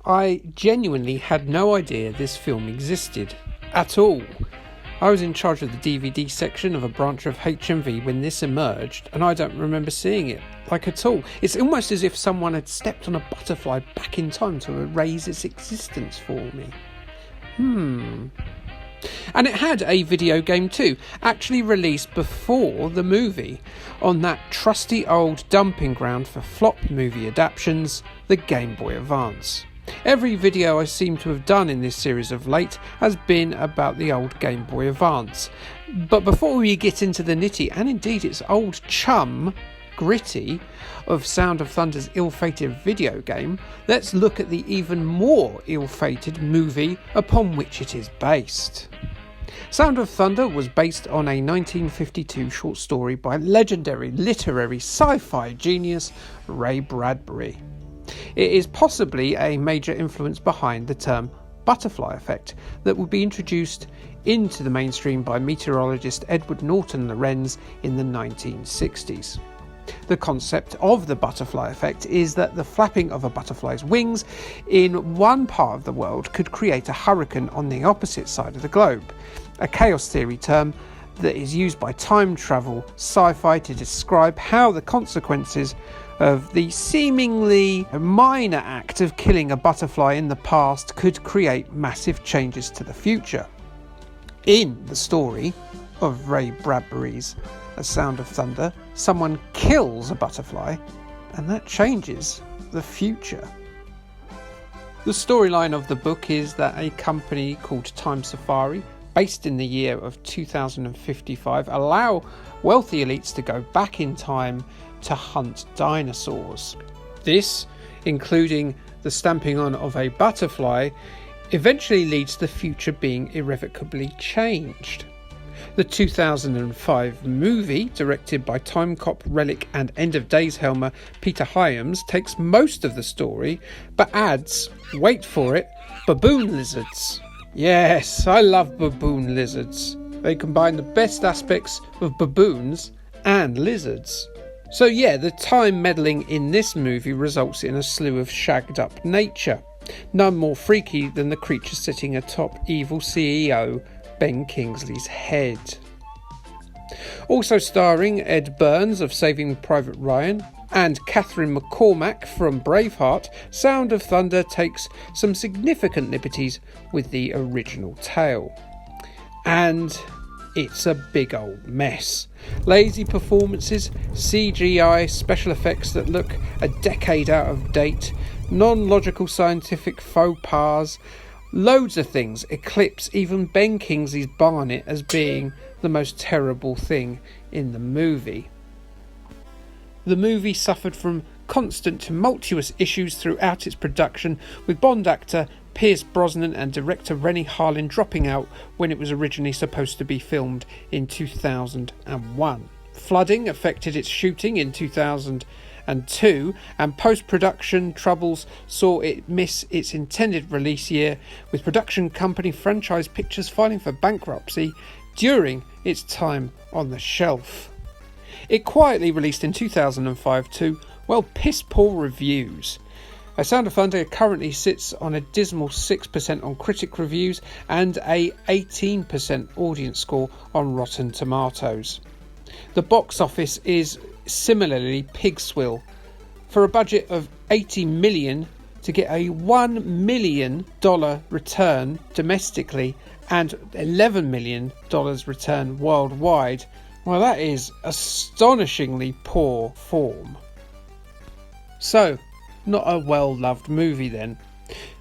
I genuinely had no idea this film existed at all. I was in charge of the DVD section of a branch of HMV when this emerged, and I don't remember seeing it, at all. It's almost as if someone had stepped on a butterfly back in time to erase its existence for me. And it had a video game too, actually released before the movie, on that trusty old dumping ground for flop movie adaptations, the Game Boy Advance. Every video I seem to have done in this series of late has been about the old Game Boy Advance. But before we get into the nitty, and indeed its old chum, gritty, of Sound of Thunder's ill-fated video game, let's look at the even more ill-fated movie upon which it is based. Sound of Thunder was based on a 1952 short story by legendary literary sci-fi genius Ray Bradbury. It is possibly a major influence behind the term butterfly effect that would be introduced into the mainstream by meteorologist Edward Norton Lorenz in the 1960s. The concept of the butterfly effect is that the flapping of a butterfly's wings in one part of the world could create a hurricane on the opposite side of the globe, a chaos theory term that is used by time travel sci-fi to describe how the consequences of the seemingly minor act of killing a butterfly in the past could create massive changes to the future. In the story of Ray Bradbury's A Sound of Thunder, someone kills a butterfly, and that changes the future. The storyline of the book is that a company called Time Safari, based in the year of 2055, allow wealthy elites to go back in time to hunt dinosaurs. This, including the stamping on of a butterfly, eventually leads to the future being irrevocably changed. The 2005 movie, directed by Time Cop relic and End of Days helmer Peter Hyams, takes most of the story, but adds, wait for it, baboon lizards. Yes, I love baboon lizards. They combine the best aspects of baboons and lizards. So yeah, the time meddling in this movie results in a slew of shagged up nature, none more freaky than the creature sitting atop evil CEO Ben Kingsley's head. Also starring Ed Burns of Saving Private Ryan and Catherine McCormack from Braveheart, Sound of Thunder takes some significant liberties with the original tale. And it's a big old mess. Lazy performances, CGI special effects that look a decade out of date, non-logical scientific faux pas, loads of things eclipse even Ben Kingsley's Barnet as being the most terrible thing in the movie. The movie suffered from constant tumultuous issues throughout its production, with Bond actor Pierce Brosnan and director Rennie Harlin dropping out when it was originally supposed to be filmed in 2001. Flooding affected its shooting in 2002, and post-production troubles saw it miss its intended release year, with production company Franchise Pictures filing for bankruptcy during its time on the shelf. It quietly released in 2005 to, piss-poor reviews. A Sound of Thunder currently sits on a dismal 6% on critic reviews and a 18% audience score on Rotten Tomatoes. The box office is similarly pig swill. For a budget of $80 million to get a $1 million return domestically and $11 million return worldwide, well, that is astonishingly poor form. So, not a well-loved movie then.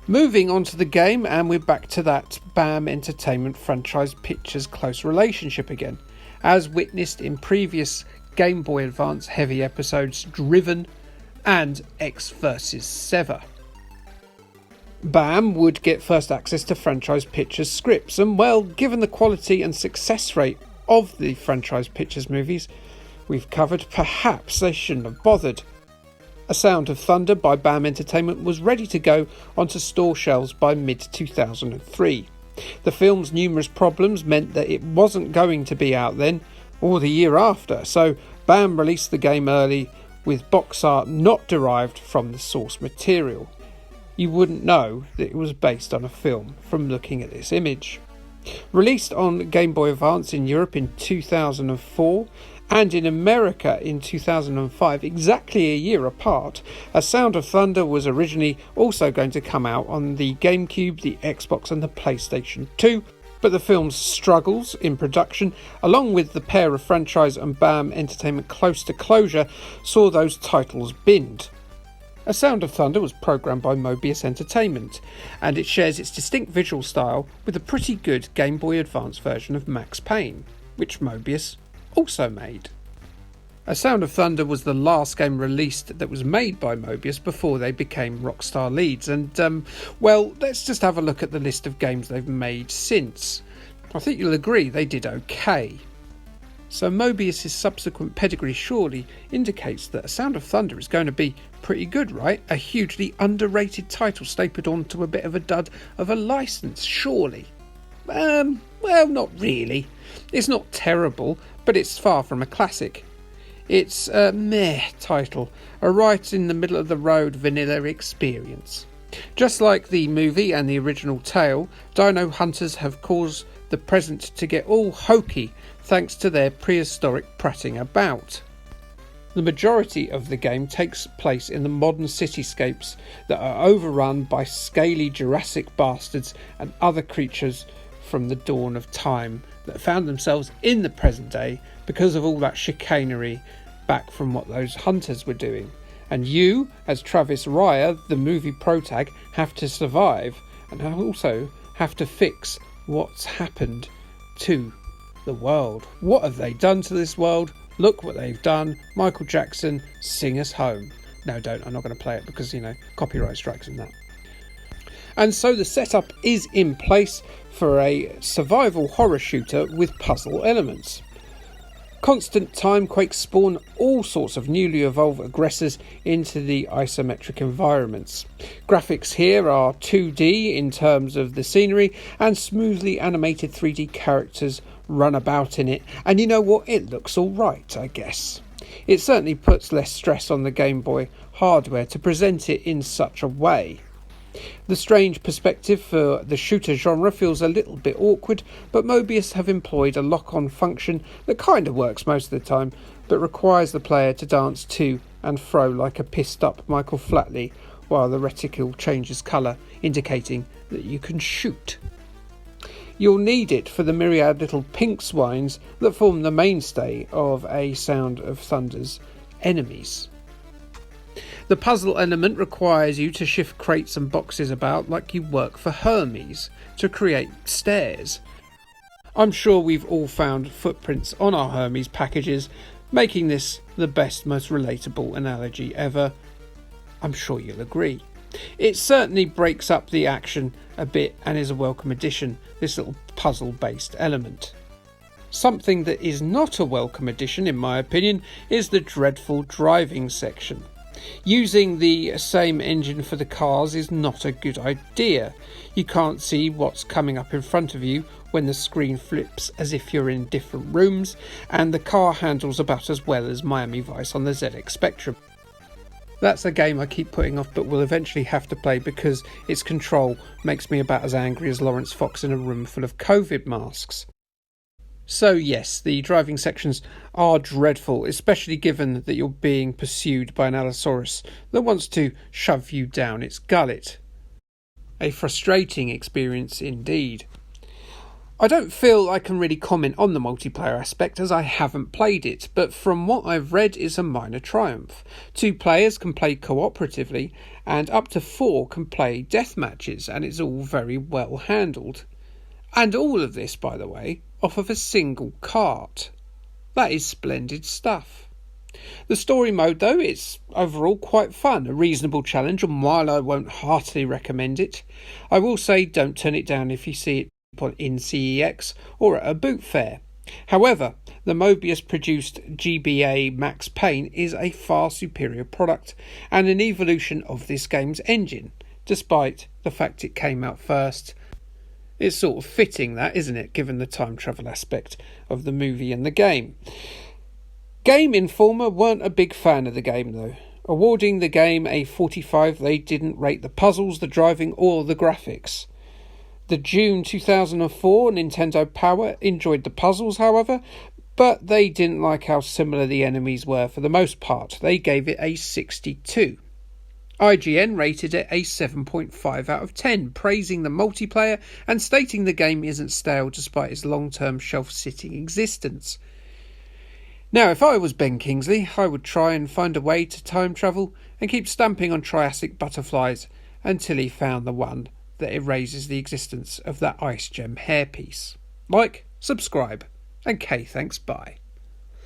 Moving on to the game, and we're back to that BAM Entertainment Franchise Pictures close relationship again, as witnessed in previous Game Boy Advance heavy episodes Driven and X vs. Sever. BAM would get first access to Franchise Pictures scripts, and given the quality and success rate of the Franchise Pictures movies we've covered, perhaps they shouldn't have bothered. A Sound of Thunder by BAM Entertainment was ready to go onto store shelves by mid-2003. The film's numerous problems meant that it wasn't going to be out then or the year after, so BAM released the game early with box art not derived from the source material. You wouldn't know that it was based on a film from looking at this image. Released on Game Boy Advance in Europe in 2004 and in America in 2005, exactly a year apart, A Sound of Thunder was originally also going to come out on the GameCube, the Xbox and the PlayStation 2, but the film's struggles in production, along with the pair of franchise and BAM Entertainment close to closure, saw those titles binned. A Sound of Thunder was programmed by Mobius Entertainment, and it shares its distinct visual style with a pretty good Game Boy Advance version of Max Payne, which Mobius also made. A Sound of Thunder was the last game released that was made by Mobius before they became Rockstar Leeds, and well, let's just have a look at the list of games they've made since. I think you'll agree they did okay. So Mobius' subsequent pedigree surely indicates that A Sound of Thunder is going to be pretty good, right? A hugely underrated title stapled onto a bit of a dud of a license, surely. Well, not really. It's not terrible, but it's far from a classic. It's a meh title, a right in the middle of the road vanilla experience. Just like the movie and the original tale, Dino Hunters have caused the present to get all hokey thanks to their prehistoric prattling about. The majority of the game takes place in the modern cityscapes that are overrun by scaly Jurassic bastards and other creatures from the dawn of time that found themselves in the present day because of all that chicanery back from what those hunters were doing. And you, as Travis Ryer, the movie protag, have to survive and also have to fix what's happened to the world. What have they done to this world? Look what they've done. Michael Jackson, sing us home. No, don't. I'm not going to play it because, copyright strikes and that. And so the setup is in place for a survival horror shooter with puzzle elements. Constant time quakes spawn all sorts of newly evolved aggressors into the isometric environments. Graphics here are 2D in terms of the scenery, and smoothly animated 3D characters run about in it, and you know what, it looks alright, I guess. It certainly puts less stress on the Game Boy hardware to present it in such a way. The strange perspective for the shooter genre feels a little bit awkward, but Mobius have employed a lock-on function that kind of works most of the time, but requires the player to dance to and fro like a pissed-up Michael Flatley while the reticle changes colour, indicating that you can shoot. You'll need it for the myriad little pink swines that form the mainstay of A Sound of Thunder's enemies. The puzzle element requires you to shift crates and boxes about like you work for Hermes to create stairs. I'm sure we've all found footprints on our Hermes packages, making this the best, most relatable analogy ever. I'm sure you'll agree. It certainly breaks up the action a bit and is a welcome addition, this little puzzle-based element. Something that is not a welcome addition, in my opinion, is the dreadful driving section. Using the same engine for the cars is not a good idea. You can't see what's coming up in front of you when the screen flips as if you're in different rooms, and the car handles about as well as Miami Vice on the ZX Spectrum. That's a game I keep putting off but will eventually have to play because its control makes me about as angry as Lawrence Fox in a room full of COVID masks. So yes, the driving sections are dreadful, especially given that you're being pursued by an Allosaurus that wants to shove you down its gullet. A frustrating experience indeed. I don't feel I can really comment on the multiplayer aspect as I haven't played it, but from what I've read it's a minor triumph. 2 players can play cooperatively and up to 4 can play death matches, and it's all very well handled. And all of this, by the way, off of a single cart. That is splendid stuff. The story mode, though, it's overall quite fun, a reasonable challenge, and while I won't heartily recommend it, I will say don't turn it down if you see it in CEX or at a boot fair. However, the Mobius-produced Gba Max Payne is a far superior product and an evolution of this game's engine, despite the fact it came out first. It's sort of fitting that, isn't it, given the time travel aspect of the movie and the game. Game Informer weren't a big fan of the game though. awarding the game a 45. They didn't rate the puzzles, the driving or the graphics. The June 2004 Nintendo Power enjoyed the puzzles, however, but they didn't like how similar the enemies were for the most part. They gave it a 62. IGN rated it a 7.5 out of 10, praising the multiplayer and stating the game isn't stale despite its long-term shelf-sitting existence. Now, if I was Ben Kingsley, I would try and find a way to time travel and keep stamping on Triassic butterflies until he found the one that erases the existence of that Ice Gem hairpiece. Like, subscribe, and K thanks, bye.